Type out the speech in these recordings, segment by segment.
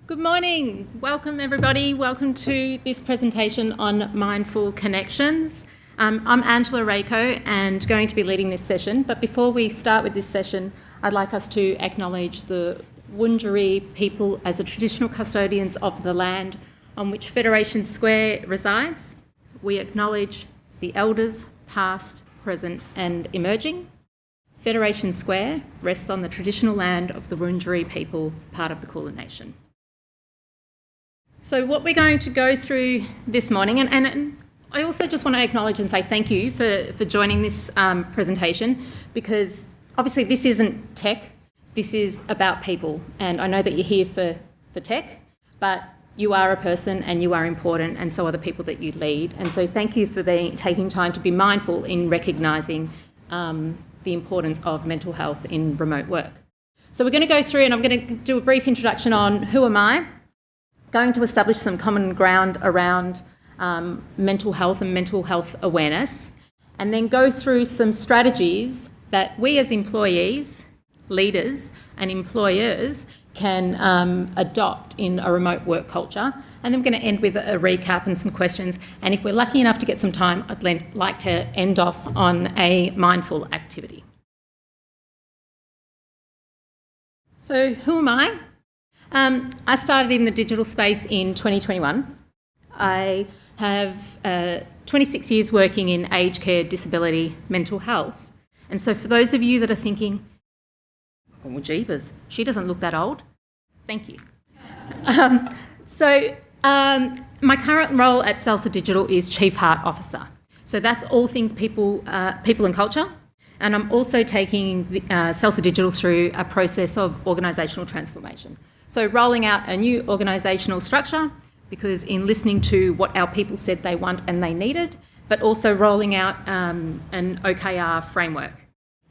Good morning. Welcome everybody. Welcome to this presentation on mindful connections. I'm Angela Rako and going to be leading this session. But before we start with this session, I'd like us to acknowledge the Wurundjeri people as the traditional custodians of the land on which Federation Square resides. We acknowledge the elders, past, present and emerging. Federation Square rests on the traditional land of the Wurundjeri people, part of the Kulin Nation. So what we're going to go through this morning, and I also just want to acknowledge and say thank you for joining this presentation, because obviously this isn't tech, this is about people. And I know that you're here for tech, but you are a person and you are important, and so are the people that you lead. And so thank you for taking time to be mindful in recognising the importance of mental health in remote work. So we're going to go through, and I'm going to do a brief introduction on who am I, going to establish some common ground around mental health and mental health awareness, and then go through some strategies that we as employees, leaders and employers can adopt in a remote work culture. And then we're going to end with a recap and some questions. And if we're lucky enough to get some time, I'd like to end off on a mindful activity. So who am I? I started in the digital space in 2021. I have 26 years working in aged care, disability, mental health. And so for those of you that are thinking, well, jeebus, she doesn't look that old. Thank you. My current role at Salsa Digital is Chief Heart Officer. So that's all things people and culture. And I'm also taking Salsa Digital through a process of organisational transformation. So rolling out a new organisational structure, because in listening to what our people said they want and they needed, but also rolling out an OKR framework.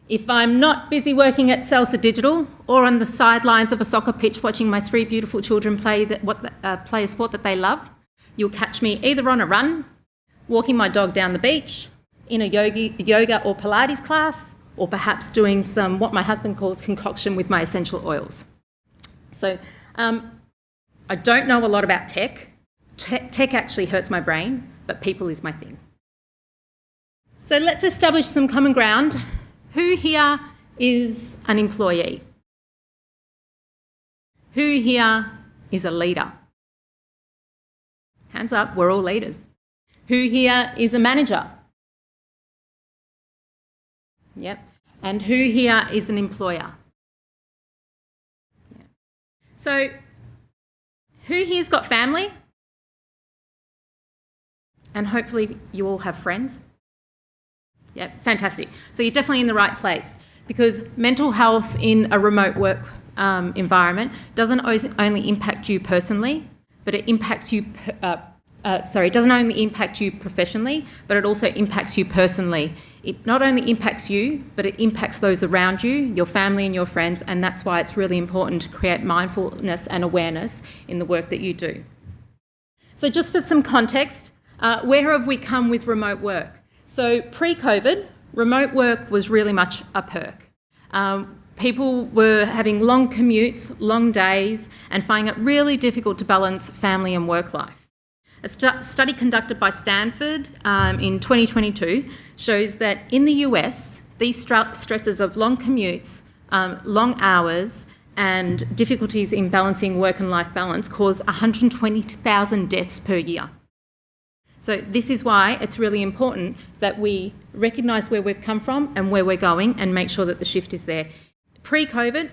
If I'm not busy working at Salsa Digital or on the sidelines of a soccer pitch watching my three beautiful children play a sport that they love, you'll catch me either on a run, walking my dog down the beach, in a yoga or Pilates class, or perhaps doing some what my husband calls concoction with my essential oils. So I don't know a lot about tech. Tech actually hurts my brain, but people is my thing. So let's establish some common ground. Who here is an employee? Who here is a leader? Hands up, we're all leaders. Who here is a manager? Yep. And who here is an employer? Yeah. So who here's got family? And hopefully you all have friends. Yeah, fantastic. So you're definitely in the right place, because mental health in a remote work environment doesn't only impact you personally, but it impacts you, it doesn't only impact you professionally, but it also impacts you personally. It not only impacts you, but it impacts those around you, your family and your friends, and that's why it's really important to create mindfulness and awareness in the work that you do. So just for some context, where have we come with remote work? So pre-COVID, remote work was really much a perk. People were having long commutes, long days, and finding it really difficult to balance family and work life. A study conducted by Stanford in 2022 shows that in the US, these stresses of long commutes, long hours, and difficulties in balancing work and life balance cause 120,000 deaths per year. So this is why it's really important that we recognise where we've come from and where we're going and make sure that the shift is there. Pre-COVID,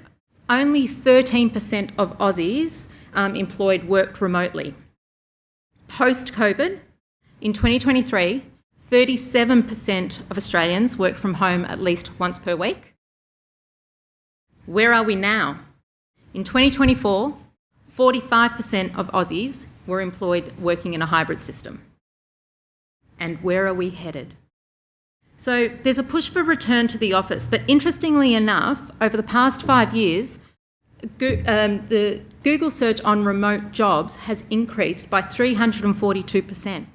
only 13% of Aussies employed worked remotely. Post-COVID, in 2023, 37% of Australians worked from home at least once per week. Where are we now? In 2024, 45% of Aussies were employed working in a hybrid system. And where are we headed? So there's a push for return to the office, but interestingly enough, over the past 5 years, the Google search on remote jobs has increased by 342%.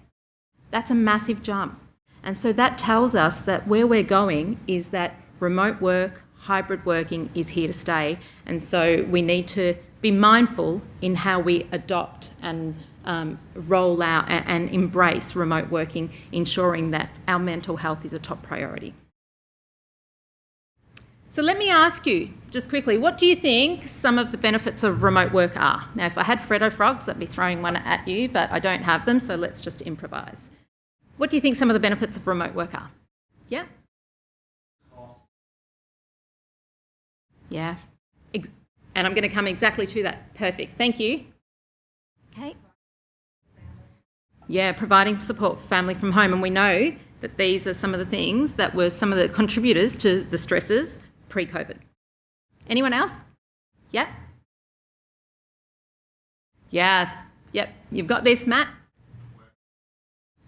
That's a massive jump. And so that tells us that where we're going is that remote work, hybrid working is here to stay. And so we need to be mindful in how we adopt and roll out and embrace remote working, ensuring that our mental health is a top priority. So let me ask you, just quickly, what do you think some of the benefits of remote work are? Now, if I had Freddo frogs, I'd be throwing one at you, but I don't have them, so let's just improvise. What do you think some of the benefits of remote work are? Yeah? Yeah. And I'm going to come exactly to that. Perfect. Thank you. Okay. Yeah, providing support for family from home. And we know that these are some of the things that were some of the contributors to the stresses pre-COVID. Anyone else? Yeah? Yeah. Yep. You've got this, Matt?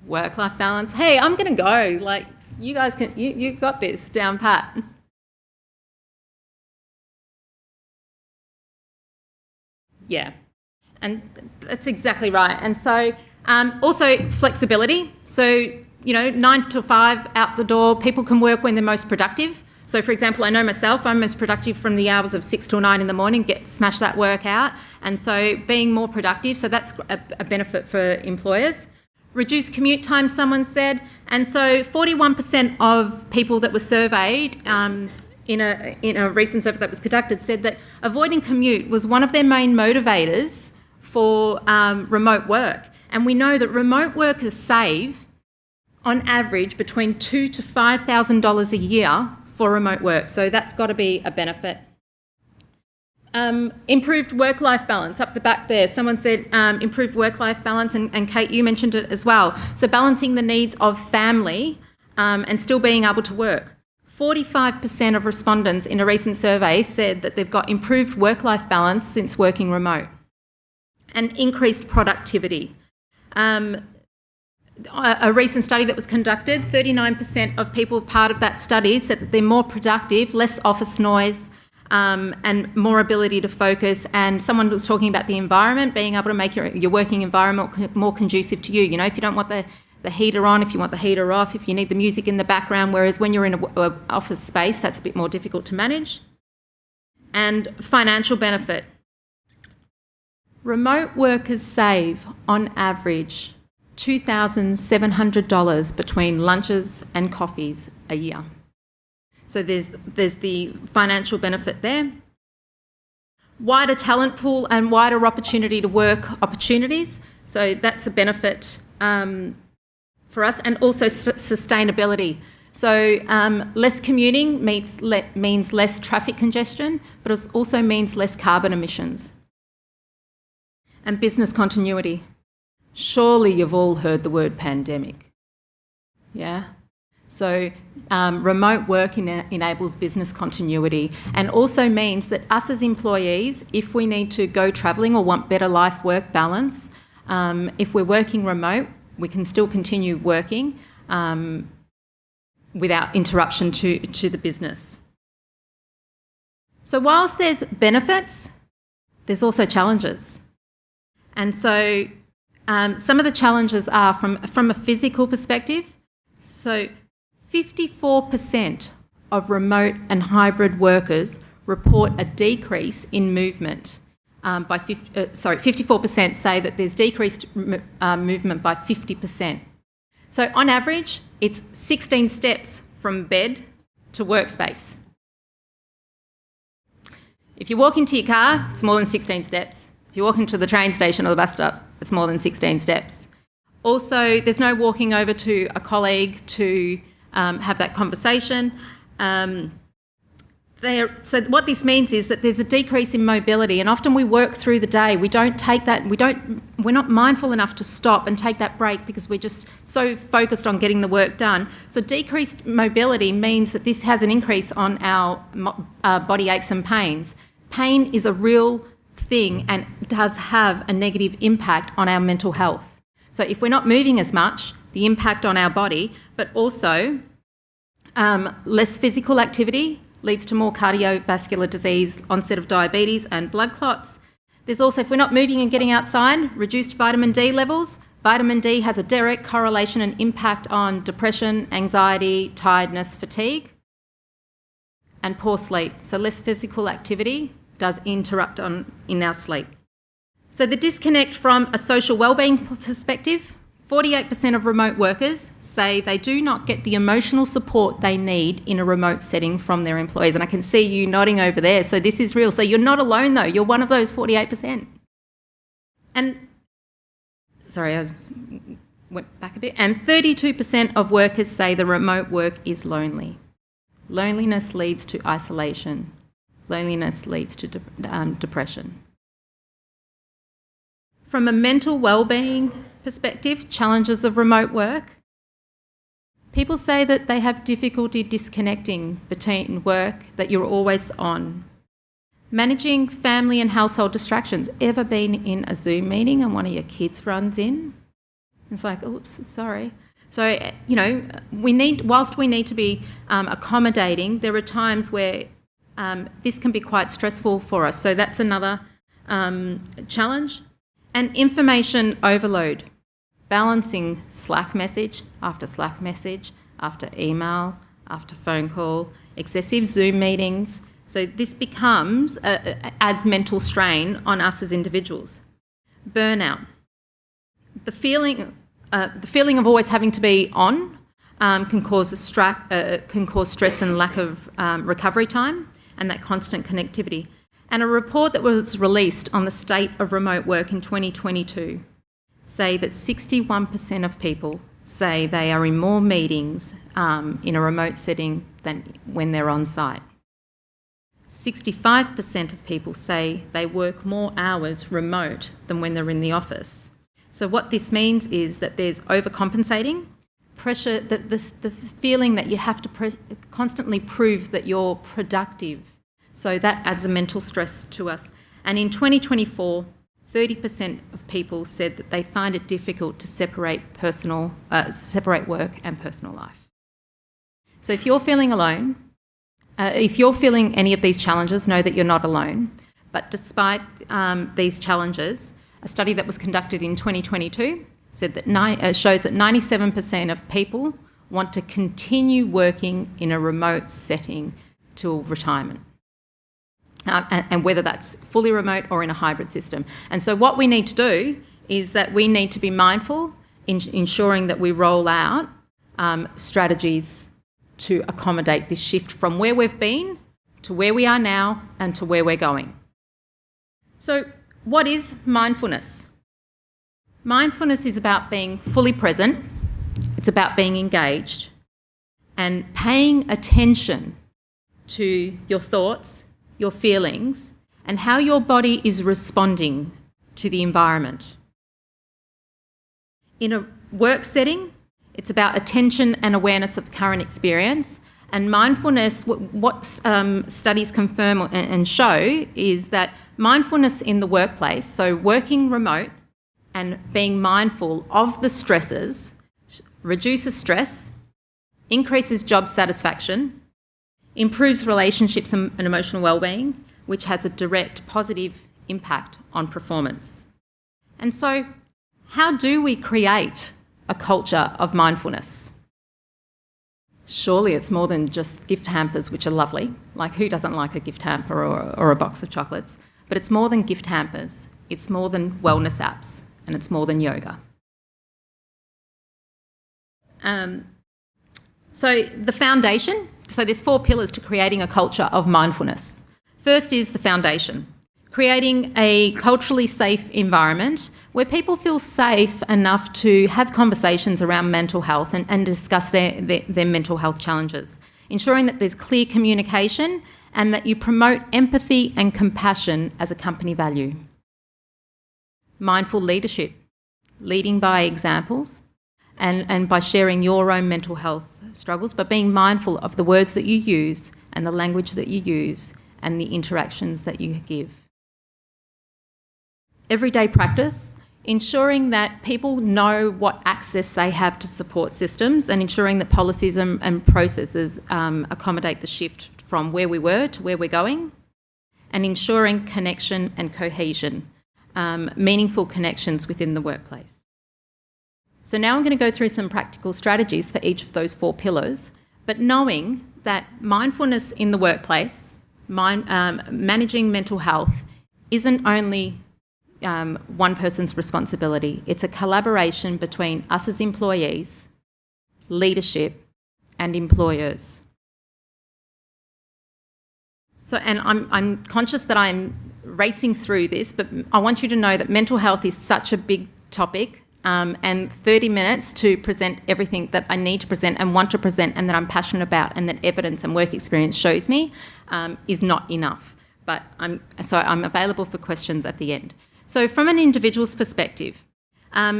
Work-life balance. Hey, I'm going to go. Like, you guys can, you've got this down pat. Yeah, and that's exactly right. And so also flexibility. So, 9 to 5 out the door, people can work when they're most productive. So, for example, I know myself, I'm most productive from the hours of 6 till 9 in the morning, smash that work out. And so being more productive, so that's a benefit for employers. Reduce commute time, someone said. And so 41% of people that were surveyed in a recent survey that was conducted said that avoiding commute was one of their main motivators for remote work. And we know that remote workers save, on average, between $2,000 to $5,000 a year for remote work. So that's got to be a benefit. Improved work-life balance, up the back there. Someone said improved work-life balance, and Kate, you mentioned it as well. So balancing the needs of family and still being able to work. 45% of respondents in a recent survey said that they've got improved work-life balance since working remote. And increased productivity. A recent study that was conducted, 39% of people part of that study said that they're more productive, less office noise, and more ability to focus. And someone was talking about the environment, being able to make your working environment more conducive to you. If you don't want the heater on, if you want the heater off, if you need the music in the background, whereas when you're in an office space, that's a bit more difficult to manage. And financial benefit. Remote workers save, on average, $2,700 between lunches and coffees a year. So there's the financial benefit there. Wider talent pool and wider opportunity to work opportunities. So that's a benefit for us, and also sustainability. So less commuting means less traffic congestion, but it also means less carbon emissions. And business continuity. Surely you've all heard the word pandemic. Yeah? So remote work enables business continuity, and also means that us as employees, if we need to go travelling or want better life-work balance, if we're working remote, we can still continue working without interruption to the business. So whilst there's benefits, there's also challenges. And so some of the challenges are from a physical perspective. So 54% of remote and hybrid workers report a decrease in movement. 54% say that there's decreased movement by 50%. So on average, it's 16 steps from bed to workspace. If you walk into your car, it's more than 16 steps. If you walk into the train station or the bus stop, it's more than 16 steps. Also, there's no walking over to a colleague to have that conversation. So what this means is that there's a decrease in mobility, and often we work through the day. We're not mindful enough to stop and take that break because we're just so focused on getting the work done. So decreased mobility means that this has an increase on our body aches and pains. Pain is a real thing and does have a negative impact on our mental health. So if we're not moving as much, the impact on our body, but also less physical activity leads to more cardiovascular disease, onset of diabetes and blood clots. There's also, if we're not moving and getting outside, reduced vitamin D levels. Vitamin D has a direct correlation and impact on depression, anxiety, tiredness, fatigue, and poor sleep. So less physical activity does interrupt in our sleep. So the disconnect from a social wellbeing perspective, 48% of remote workers say they do not get the emotional support they need in a remote setting from their employees. And I can see you nodding over there. So this is real. So you're not alone, though. You're one of those 48%. And, sorry, I went back a bit. And 32% of workers say the remote work is lonely. Loneliness leads to isolation. Loneliness leads to depression. From a mental wellbeing perspective, challenges of remote work, people say that they have difficulty disconnecting between work, that you're always on. Managing family and household distractions. Ever been in a Zoom meeting and one of your kids runs in? It's like, oops, sorry. So, whilst we need to be accommodating, there are times where this can be quite stressful for us. So that's another challenge. And information overload. Balancing Slack message after email, after phone call, excessive Zoom meetings. So this becomes, adds mental strain on us as individuals. Burnout. The feeling of always having to be on can cause stress and lack of recovery time, and that constant connectivity. And a report that was released on the state of remote work in 2022 say that 61% of people say they are in more meetings in a remote setting than when they're on site. 65% of people say they work more hours remote than when they're in the office. So what this means is that there's overcompensating, pressure, the feeling that you have to constantly prove that you're productive. So that adds a mental stress to us. And in 2024, 30% of people said that they find it difficult to separate work and personal life. So if you're feeling alone, if you're feeling any of these challenges, know that you're not alone. But despite these challenges, a study that was conducted in 2022 said that shows that 97% of people want to continue working in a remote setting till retirement. And whether that's fully remote or in a hybrid system. And so what we need to do is that we need to be mindful in ensuring that we roll out strategies to accommodate this shift from where we've been to where we are now and to where we're going. So what is mindfulness? Mindfulness is about being fully present. It's about being engaged and paying attention to your thoughts, your feelings, and how your body is responding to the environment. In a work setting, it's about attention and awareness of the current experience. And mindfulness, what studies confirm and show is that mindfulness in the workplace, so working remote and being mindful of the stresses, reduces stress, increases job satisfaction, improves relationships and emotional wellbeing, which has a direct positive impact on performance. And so, how do we create a culture of mindfulness? Surely it's more than just gift hampers, which are lovely. Like, who doesn't like a gift hamper or a box of chocolates? But it's more than gift hampers. It's more than wellness apps, and it's more than yoga. So the foundation, so there's 4 pillars to creating a culture of mindfulness. First is the foundation, creating a culturally safe environment where people feel safe enough to have conversations around mental health and discuss their mental health challenges, ensuring that there's clear communication and that you promote empathy and compassion as a company value. Mindful leadership, leading by examples and by sharing your own mental health struggles, but being mindful of the words that you use and the language that you use and the interactions that you give. Everyday practice, ensuring that people know what access they have to support systems and ensuring that policies and processes accommodate the shift from where we were to where we're going, and ensuring connection and cohesion, meaningful connections within the workplace. So now I'm going to go through some practical strategies for each of those 4 pillars, but knowing that mindfulness in the workplace managing mental health isn't only one person's responsibility. It's a collaboration between us as employees, leadership, and employers. So, and I'm conscious that I'm racing through this, but I want you to know that mental health is such a big topic, and 30 minutes to present everything that I need to present and want to present and that I'm passionate about and that evidence and work experience shows me is not enough. But I'm available for questions at the end. So from an individual's perspective,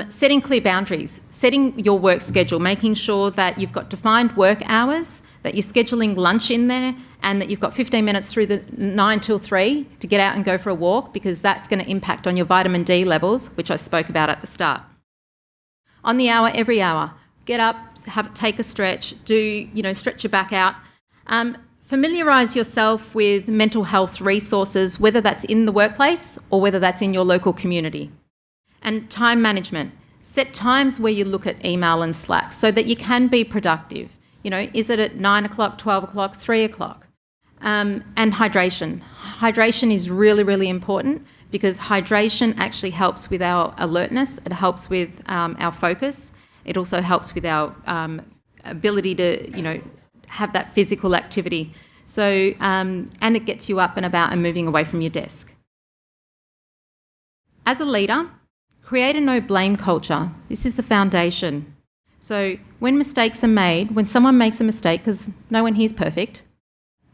setting clear boundaries, setting your work schedule, making sure that you've got defined work hours, that you're scheduling lunch in there, and that you've got 15 minutes through the 9 till 3 to get out and go for a walk, because that's going to impact on your vitamin D levels, which I spoke about at the start. On the hour, every hour, get up, take a stretch, stretch your back out. Familiarise yourself with mental health resources, whether that's in the workplace or whether that's in your local community. And time management. Set times where you look at email and Slack so that you can be productive. Is it at 9 o'clock, 12 o'clock, 3 o'clock? And hydration. Hydration is really, really important because hydration actually helps with our alertness. It helps with our focus. It also helps with our ability to, have that physical activity. So, and it gets you up and about and moving away from your desk. As a leader, create a no-blame culture. This is the foundation. So when mistakes are made, when someone makes a mistake, because no one here is perfect,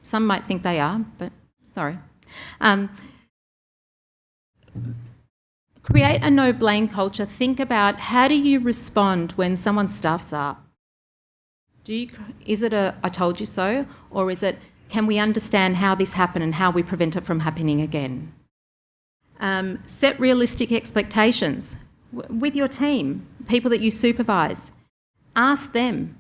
some might think they are, but sorry. Create a no-blame culture. Think about how do you respond when someone stuffs up? Is it a I told you so, or is it can we understand how this happened and how we prevent it from happening again? Set realistic expectations with your team, people that you supervise. Ask them,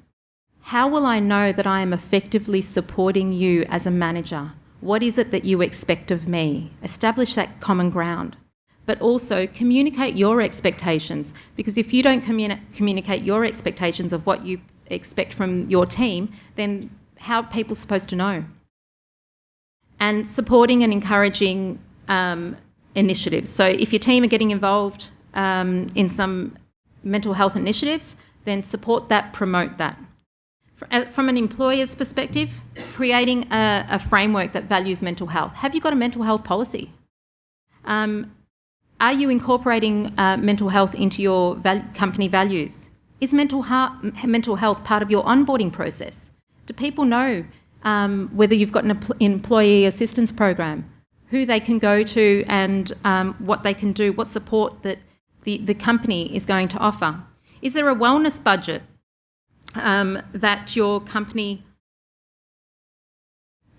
how will I know that I am effectively supporting you as a manager? What is it that you expect of me? Establish that common ground. But also communicate your expectations, because if you don't communicate your expectations of what you expect from your team, then how are people supposed to know? And supporting and encouraging initiatives. So if your team are getting involved in some mental health initiatives, then support that, promote that. From an employer's perspective, creating a framework that values mental health. Have you got a mental health policy? Are you incorporating mental health into your company values? Is mental health part of your onboarding process? Do people know whether you've got an employee assistance program, who they can go to and what they can do, what support that the company is going to offer? Is there a wellness budget that your company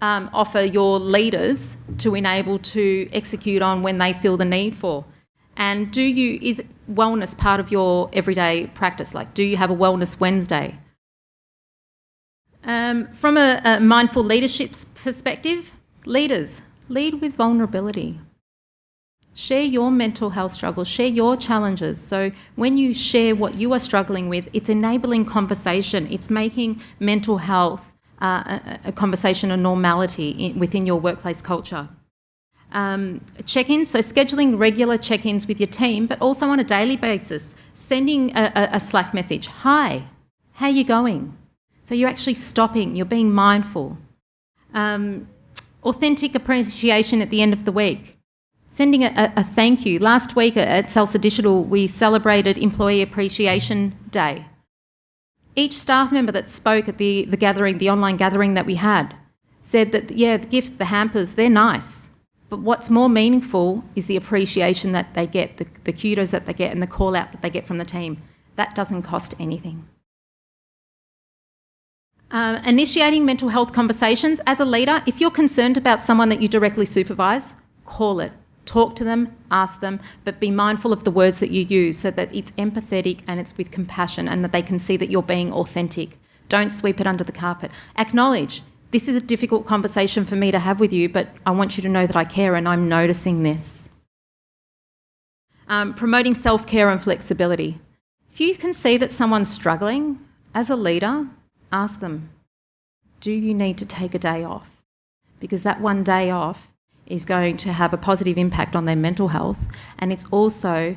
offer your leaders to enable to execute on when they feel the need for? And is wellness part of your everyday practice? Like, do you have a Wellness Wednesday? From a mindful leadership perspective, leaders, lead with vulnerability. Share your mental health struggles, share your challenges. So when you share what you are struggling with, it's enabling conversation. It's making mental health a conversation, a normality within your workplace culture. Check-ins, so scheduling regular check-ins with your team, but also on a daily basis, sending a Slack message. Hi, how are you going? So you're actually stopping, you're being mindful. Authentic appreciation at the end of the week. Sending a thank you. Last week at Salsa Digital, we celebrated Employee Appreciation Day. Each staff member that spoke at the gathering, the online gathering that we had, said that, yeah, the gift, the hampers, they're nice. But what's more meaningful is the appreciation that they get, the kudos that they get and the call out that they get from the team. That doesn't cost anything. Initiating mental health conversations. As a leader, if you're concerned about someone that you directly supervise, call it. Talk to them, ask them, but be mindful of the words that you use so that it's empathetic and it's with compassion and that they can see that you're being authentic. Don't sweep it under the carpet. Acknowledge, this is a difficult conversation for me to have with you, but I want you to know that I care and I'm noticing this. Promoting self-care and flexibility. If you can see that someone's struggling, as a leader, ask them, do you need to take a day off? because that one day off is going to have a positive impact on their mental health, and it's also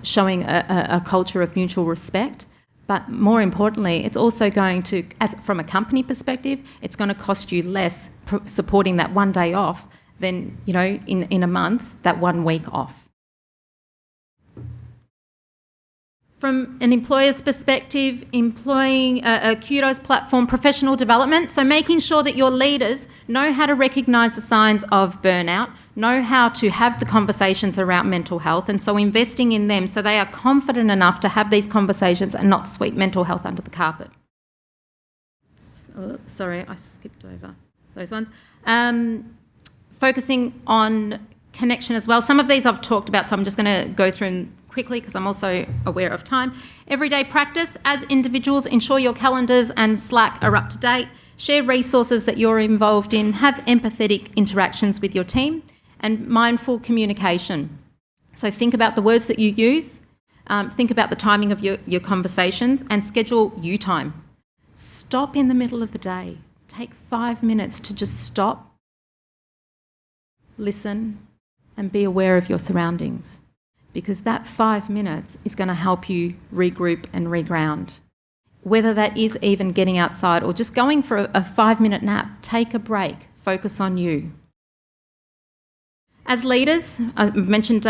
showing a culture of mutual respect. But more importantly, it's also going to, from a company perspective, it's going to cost you less supporting that one day off than, in a month, that 1 week off. From an employer's perspective, employing a kudos platform, professional development, so making sure that your leaders know how to recognise the signs of burnout, know how to have the conversations around mental health, and so investing in them so they are confident enough to have these conversations and not sweep mental health under the carpet. Oh, sorry, I skipped over those ones. Focusing on connection as well. Some of these I've talked about, so I'm just going to go through them quickly because I'm also aware of time. Everyday practice. As individuals, ensure your calendars and Slack are up to date. Share resources that you're involved in. Have empathetic interactions with your team. And mindful communication. So think about the words that you use. Think about the timing of your conversations and schedule you time. Stop in the middle of the day. Take 5 minutes to just stop, listen, and be aware of your surroundings, because that 5 minutes is going to help you regroup and reground. Whether that is even getting outside or just going for a 5-minute nap, take a break, focus on you. As leaders, I mentioned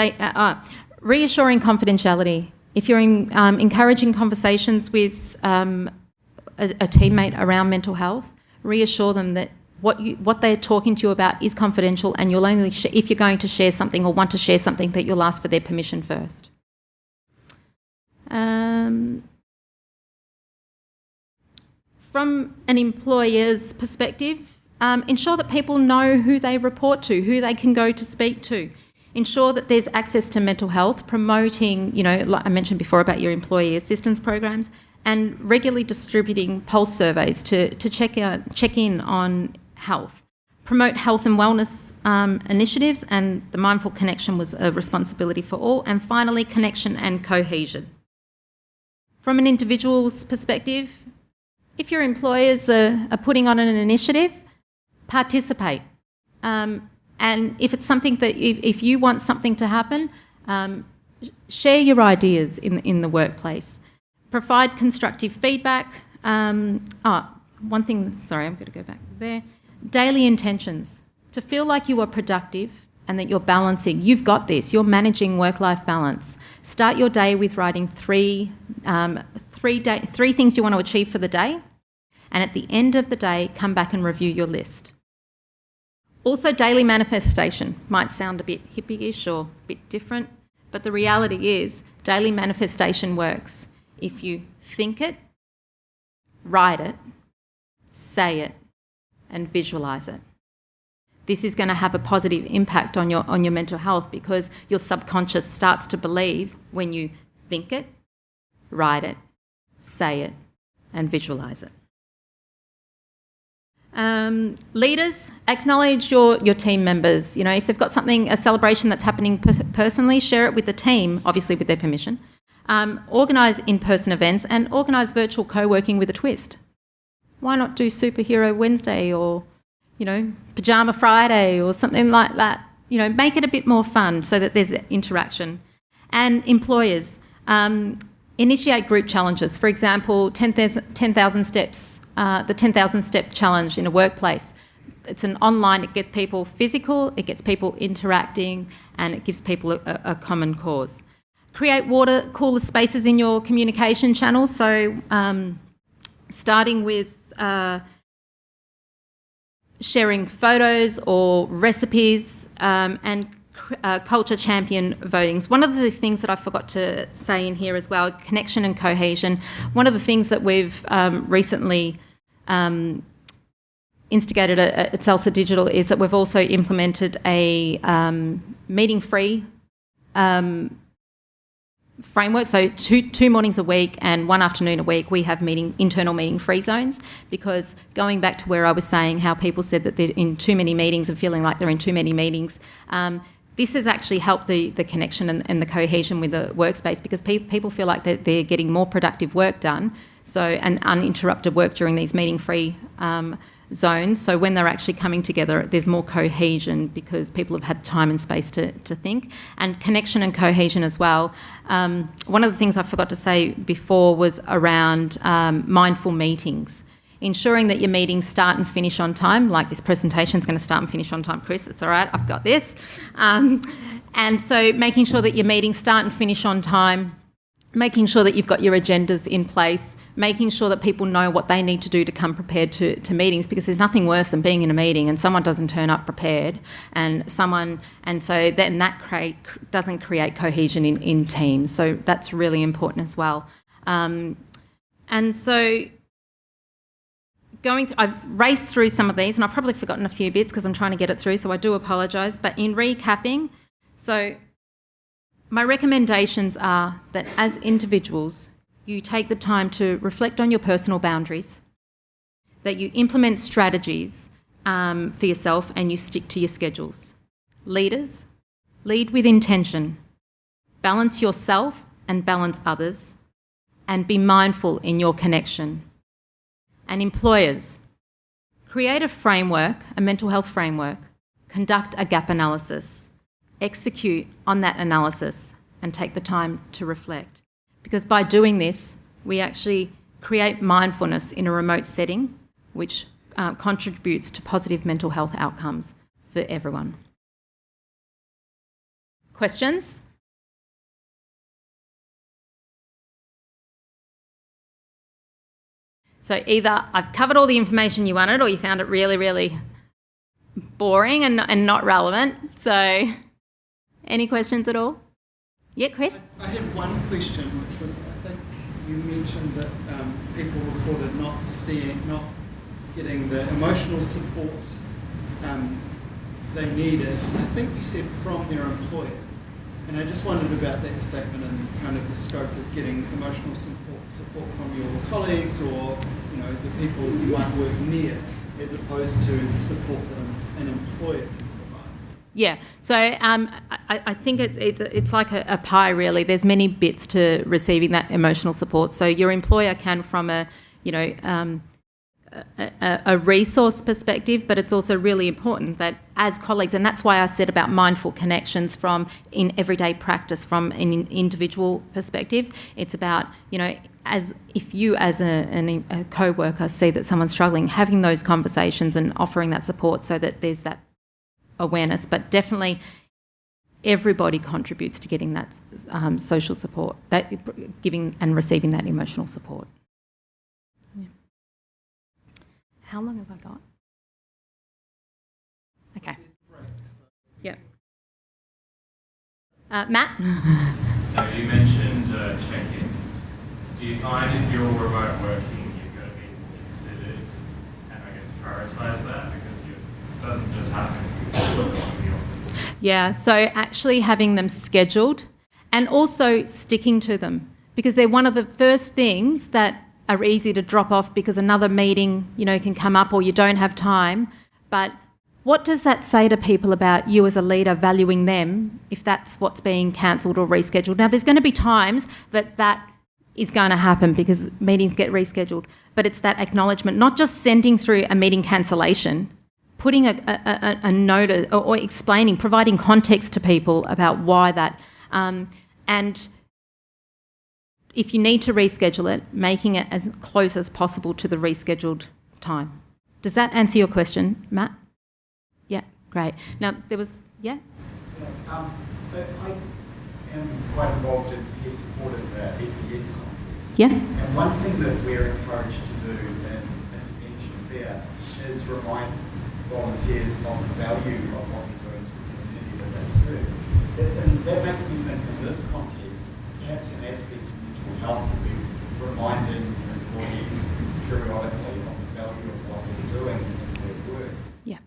reassuring confidentiality. If you're encouraging conversations with a teammate around mental health, reassure them that what they're talking to you about is confidential, and you'll only if you're going to share something or want to share something, that you'll ask for their permission first. From an employer's perspective, ensure that people know who they report to, who they can go to speak to. Ensure that there's access to mental health, promoting, like I mentioned before about your employee assistance programs, and regularly distributing pulse surveys to check in on health. Promote health and wellness initiatives, and the mindful connection was a responsibility for all. And finally, connection and cohesion. From an individual's perspective, if your employers are putting on an initiative, participate. And if it's something that, if you want something to happen, share your ideas in the workplace. Provide constructive feedback. One thing, sorry, I'm going to go back there. Daily intentions. To feel like you are productive and that you're balancing. You've got this. You're managing work-life balance. Start your day with writing three things you want to achieve for the day. And at the end of the day, come back and review your list. Also, daily manifestation might sound a bit hippie-ish or a bit different, but the reality is daily manifestation works. If you think it, write it, say it, and visualise it. This is going to have a positive impact on your mental health, because your subconscious starts to believe when you think it, write it, say it, and visualise it. Leaders, acknowledge your team members. If they've got a celebration that's happening personally, share it with the team, obviously with their permission. Organise in-person events and organise virtual co-working with a twist. Why not do Superhero Wednesday or, Pajama Friday or something like that? Make it a bit more fun so that there's interaction. And employers, initiate group challenges. For example, 10,000 steps. The 10,000 step challenge in a workplace. It's an online, it gets people physical, it gets people interacting, and it gives people a common cause. Create water cooler spaces in your communication channels. So starting with sharing photos or recipes, and culture champion votings. One of the things that I forgot to say in here as well, connection and cohesion. One of the things that we've recently instigated at Salsa Digital is that we've also implemented a meeting-free framework. So two mornings a week and one afternoon a week, we have internal meeting-free zones, because going back to where I was saying how people said that they're in too many meetings and feeling like they're in too many meetings, this has actually helped the connection and the cohesion with the workspace, because people feel like they're getting more productive work done, and uninterrupted work during these meeting-free zones. So when they're actually coming together, there's more cohesion because people have had time and space to think. And connection and cohesion as well. One of the things I forgot to say before was around mindful meetings. Ensuring that your meetings start and finish on time, like this presentation is going to start and finish on time, Chris, it's all right, I've got this. And so making sure that your meetings start and finish on time, making sure that you've got your agendas in place, making sure that people know what they need to do to come prepared to meetings, because there's nothing worse than being in a meeting and someone doesn't turn up prepared, and so then that doesn't create cohesion in teams. So that's really important as well. And so I've raced through some of these and I've probably forgotten a few bits because I'm trying to get it through, so I do apologise. But in recapping, so my recommendations are that as individuals, you take the time to reflect on your personal boundaries, that you implement strategies for yourself and you stick to your schedules. Leaders, lead with intention, balance yourself and balance others, and be mindful in your connection. And employers, create a framework, a mental health framework, conduct a gap analysis, execute on that analysis, and take the time to reflect. Because by doing this, we actually create mindfulness in a remote setting, which contributes to positive mental health outcomes for everyone. Questions? So either I've covered all the information you wanted or you found it really, really boring and not relevant. So any questions at all? Yeah, Chris? I had one question, which was, I think you mentioned that people reported not getting the emotional support they needed. I think you said from their employers. And I just wondered about that statement and kind of the scope of getting emotional support from your colleagues or, the people you might work near, as opposed to the support that an employer can provide. Yeah, so I think it's like a pie, really. There's many bits to receiving that emotional support. So your employer can, from a resource perspective, but it's also really important that as colleagues, and that's why I said about mindful connections from in everyday practice, from an individual perspective, it's about, as if you as a co-worker see that someone's struggling, having those conversations and offering that support so that there's that awareness. But definitely everybody contributes to getting that social support, that giving and receiving that emotional support. Yeah. How long have I got? Okay. Yep. Matt? So you mentioned check-ins. Do you find if you're remote working, you're going to be considered and I guess prioritise that because it doesn't just happen because you're in the office? Yeah, so actually having them scheduled and also sticking to them, because they're one of the first things that are easy to drop off because another meeting, can come up or you don't have time. But what does that say to people about you as a leader valuing them if that's what's being cancelled or rescheduled? Now, there's going to be times that is going to happen because meetings get rescheduled, but it's that acknowledgement, not just sending through a meeting cancellation, putting a note or explaining, providing context to people about why that, and if you need to reschedule it, making it as close as possible to the rescheduled time. Does that answer your question, Matt? Yeah, great. Now, there was, yeah? I am quite involved in peer support in the SCS context. Yeah. And one thing that we're encouraged to do in interventions there is remind volunteers of the value of what they're doing to the community that they serve. And that makes me think in this context, perhaps an aspect of mental health would be reminding employees periodically of the value of what they're doing in their work. Yeah,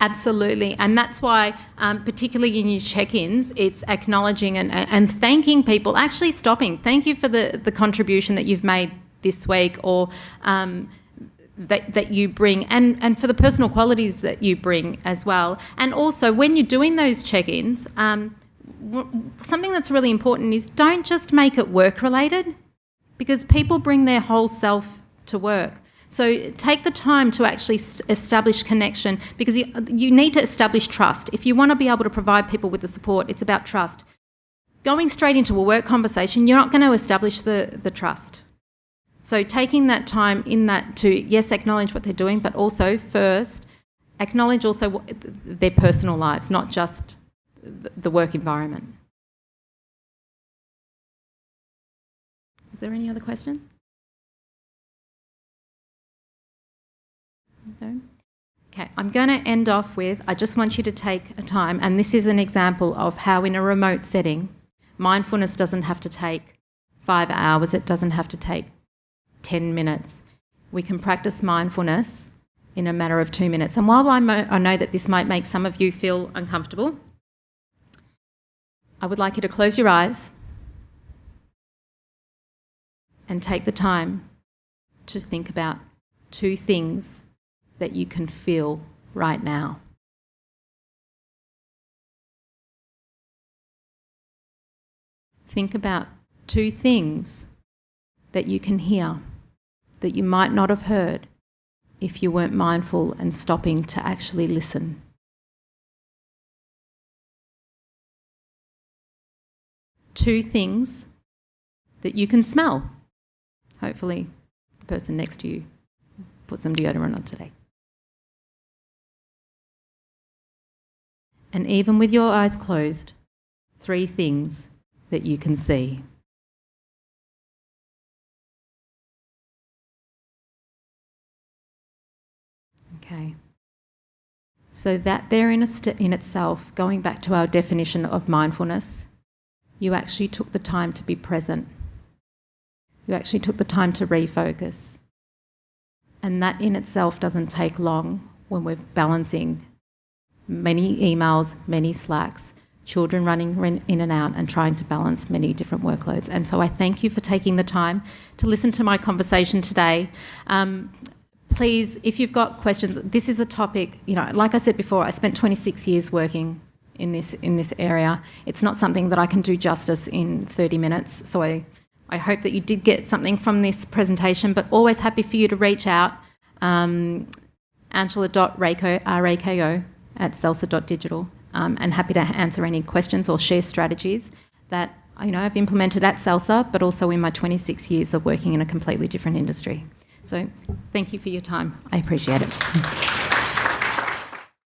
absolutely. And that's why, particularly in your check-ins, it's acknowledging and thanking people, actually stopping. Thank you for the contribution that you've made this week, or that you bring, and for the personal qualities that you bring as well. And also, when you're doing those check-ins, something that's really important is don't just make it work-related, because people bring their whole self to work. So take the time to actually establish connection, because you need to establish trust. If you want to be able to provide people with the support, it's about trust. Going straight into a work conversation, you're not going to establish the trust. So taking that time in that to, yes, acknowledge what they're doing, but also first, acknowledge also their personal lives, not just the work environment. Is there any other questions? No? Okay, I'm going to end off with, I just want you to take a time, and this is an example of how in a remote setting, mindfulness doesn't have to take 5 hours, it doesn't have to take 10 minutes. We can practice mindfulness in a matter of 2 minutes. And while I know that this might make some of you feel uncomfortable, I would like you to close your eyes and take the time to think about 2 things that you can feel right now. Think about 2 things that you can hear that you might not have heard if you weren't mindful and stopping to actually listen. Two things that you can smell. Hopefully the person next to you put some deodorant on today. And even with your eyes closed, 3 things that you can see. Okay. So that there in itself, going back to our definition of mindfulness, you actually took the time to be present. You actually took the time to refocus. And that in itself doesn't take long when we're balancing many emails, many Slacks, children running in and out and trying to balance many different workloads. And so I thank you for taking the time to listen to my conversation today. Please, if you've got questions, this is a topic, like I said before, I spent 26 years working in this area. It's not something that I can do justice in 30 minutes. So I hope that you did get something from this presentation, but always happy for you to reach out. Angela.Rako, R-A-K-O, @celsa.digital, and happy to answer any questions or share strategies that I've implemented at Celsa, but also in my 26 years of working in a completely different industry. So thank you for your time. I appreciate it.